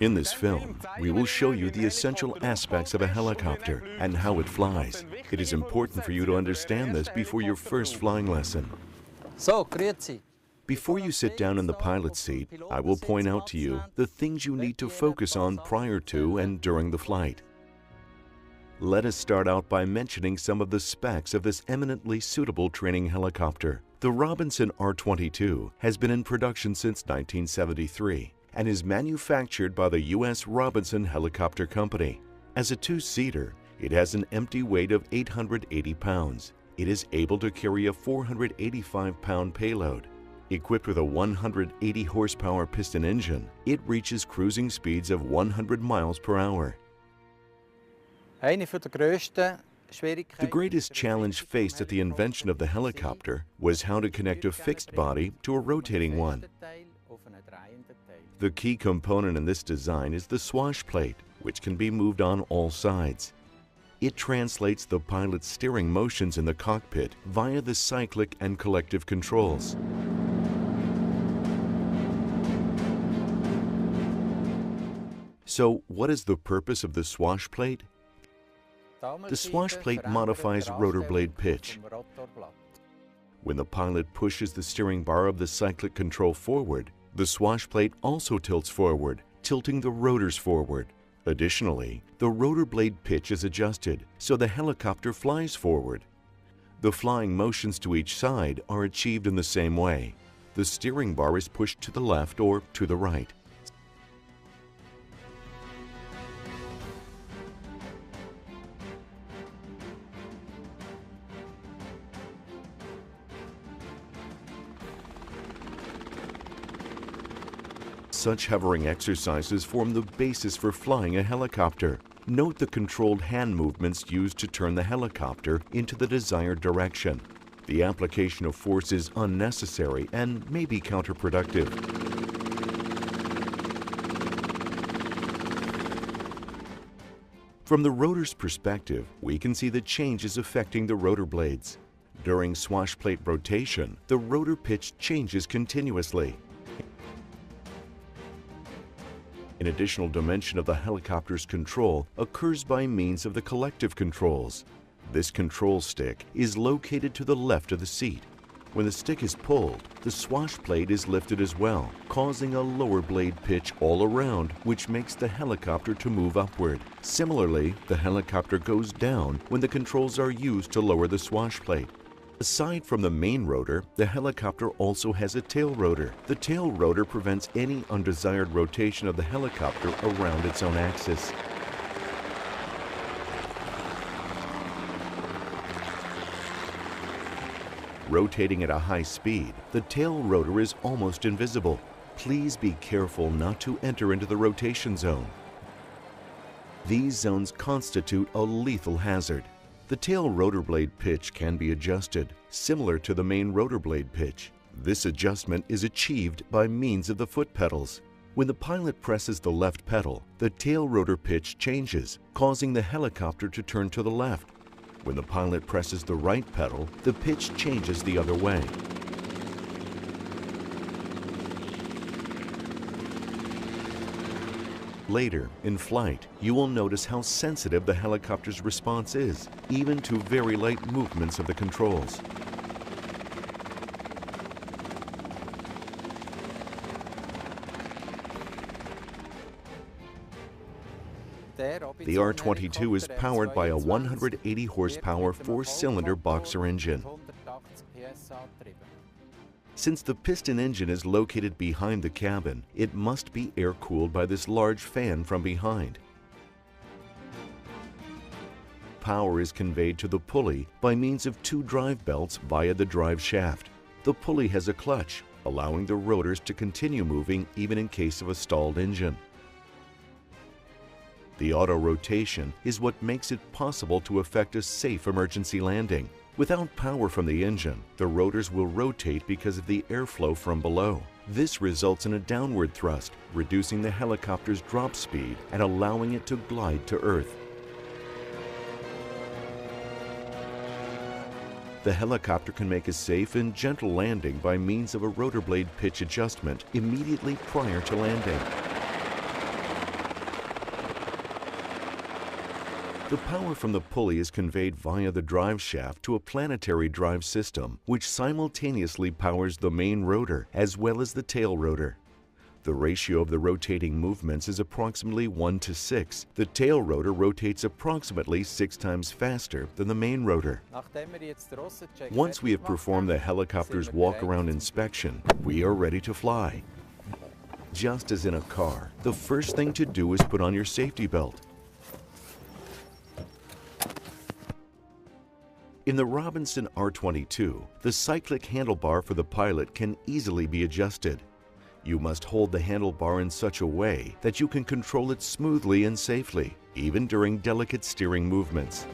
In this film, we will show you the essential aspects of a helicopter and how it flies. It is important for you to understand this before your first flying lesson. So, grüezi. Before you sit down in the pilot seat, I will point out to you the things you need to focus on prior to and during the flight. Let us start out by mentioning some of the specs of this eminently suitable training helicopter. The Robinson R-22 has been in production since 1973 and is manufactured by the U.S. Robinson Helicopter Company. As a two-seater, it has an empty weight of 880 pounds. It is able to carry a 485-pound payload. Equipped with a 180 horsepower piston engine, it reaches cruising speeds of 100 miles per hour. The greatest challenge faced at the invention of the helicopter was how to connect a fixed body to a rotating one. The key component in this design is the swash plate, which can be moved on all sides. It translates the pilot's steering motions in the cockpit via the cyclic and collective controls. So, what is the purpose of the swash plate? The swash plate modifies rotor blade pitch. When the pilot pushes the steering bar of the cyclic control forward, the swash plate also tilts forward, tilting the rotors forward. Additionally, the rotor blade pitch is adjusted, so the helicopter flies forward. The flying motions to each side are achieved in the same way. The steering bar is pushed to the left or to the right. Such hovering exercises form the basis for flying a helicopter. Note the controlled hand movements used to turn the helicopter into the desired direction. The application of force is unnecessary and may be counterproductive. From the rotor's perspective, we can see the changes affecting the rotor blades. During swash plate rotation, the rotor pitch changes continuously. An additional dimension of the helicopter's control occurs by means of the collective controls. This control stick is located to the left of the seat. When the stick is pulled, the swash plate is lifted as well, causing a lower blade pitch all around, which makes the helicopter to move upward. Similarly, the helicopter goes down when the controls are used to lower the swash plate. Aside from the main rotor, the helicopter also has a tail rotor. The tail rotor prevents any undesired rotation of the helicopter around its own axis. Rotating at a high speed, the tail rotor is almost invisible. Please be careful not to enter into the rotation zone. These zones constitute a lethal hazard. The tail rotor blade pitch can be adjusted, similar to the main rotor blade pitch. This adjustment is achieved by means of the foot pedals. When the pilot presses the left pedal, the tail rotor pitch changes, causing the helicopter to turn to the left. When the pilot presses the right pedal, the pitch changes the other way. Later, in flight, you will notice how sensitive the helicopter's response is, even to very light movements of the controls. The R-22 is powered by a 180 horsepower four-cylinder boxer engine. Since the piston engine is located behind the cabin, it must be air-cooled by this large fan from behind. Power is conveyed to the pulley by means of two drive belts via the drive shaft. The pulley has a clutch, allowing the rotors to continue moving even in case of a stalled engine. The auto rotation is what makes it possible to effect a safe emergency landing. Without power from the engine, the rotors will rotate because of the airflow from below. This results in a downward thrust, reducing the helicopter's drop speed and allowing it to glide to Earth. The helicopter can make a safe and gentle landing by means of a rotor blade pitch adjustment immediately prior to landing. The power from the pulley is conveyed via the drive shaft to a planetary drive system, which simultaneously powers the main rotor as well as the tail rotor. The ratio of the rotating movements is approximately 1:6. The tail rotor rotates approximately 6 times faster than the main rotor. Once we have performed the helicopter's walk-around inspection, we are ready to fly. Just as in a car, the first thing to do is put on your safety belt. In the Robinson R22, the cyclic handlebar for the pilot can easily be adjusted. You must hold the handlebar in such a way that you can control it smoothly and safely, even during delicate steering movements.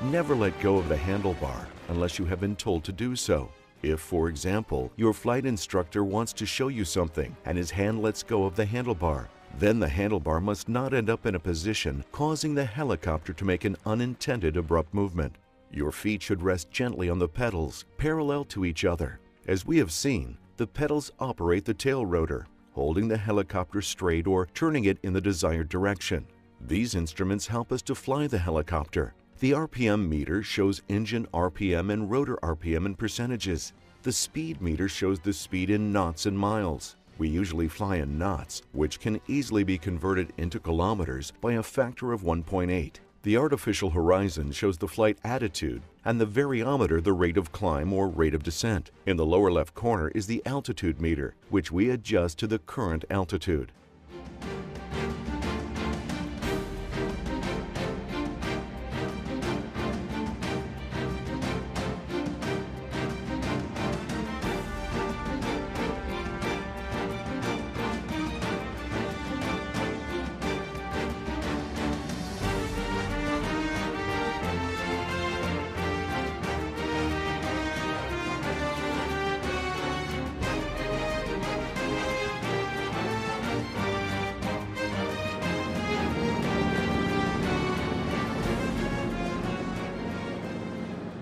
Never let go of the handlebar unless you have been told to do so. If, for example, your flight instructor wants to show you something and his hand lets go of the handlebar, then the handlebar must not end up in a position causing the helicopter to make an unintended abrupt movement. Your feet should rest gently on the pedals, parallel to each other. As we have seen, the pedals operate the tail rotor, holding the helicopter straight or turning it in the desired direction. These instruments help us to fly the helicopter. The RPM meter shows engine RPM and rotor RPM in percentages. The speed meter shows the speed in knots and miles. We usually fly in knots, which can easily be converted into kilometers by a factor of 1.8. The artificial horizon shows the flight attitude, and the variometer the rate of climb or rate of descent. In the lower left corner is the altitude meter, which we adjust to the current altitude.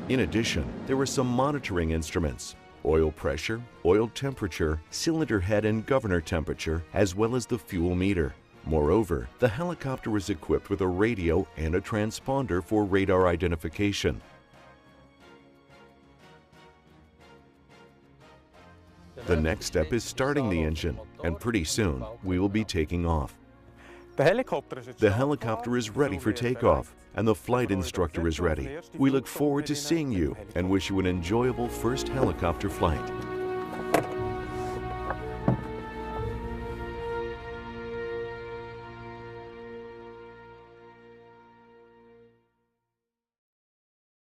In addition, there are some monitoring instruments: oil pressure, oil temperature, cylinder head and governor temperature, as well as the fuel meter. Moreover, the helicopter is equipped with a radio and a transponder for radar identification. The next step is starting the engine, and pretty soon we will be taking off. The helicopter is ready for takeoff, and the flight instructor is ready. We look forward to seeing you and wish you an enjoyable first helicopter flight.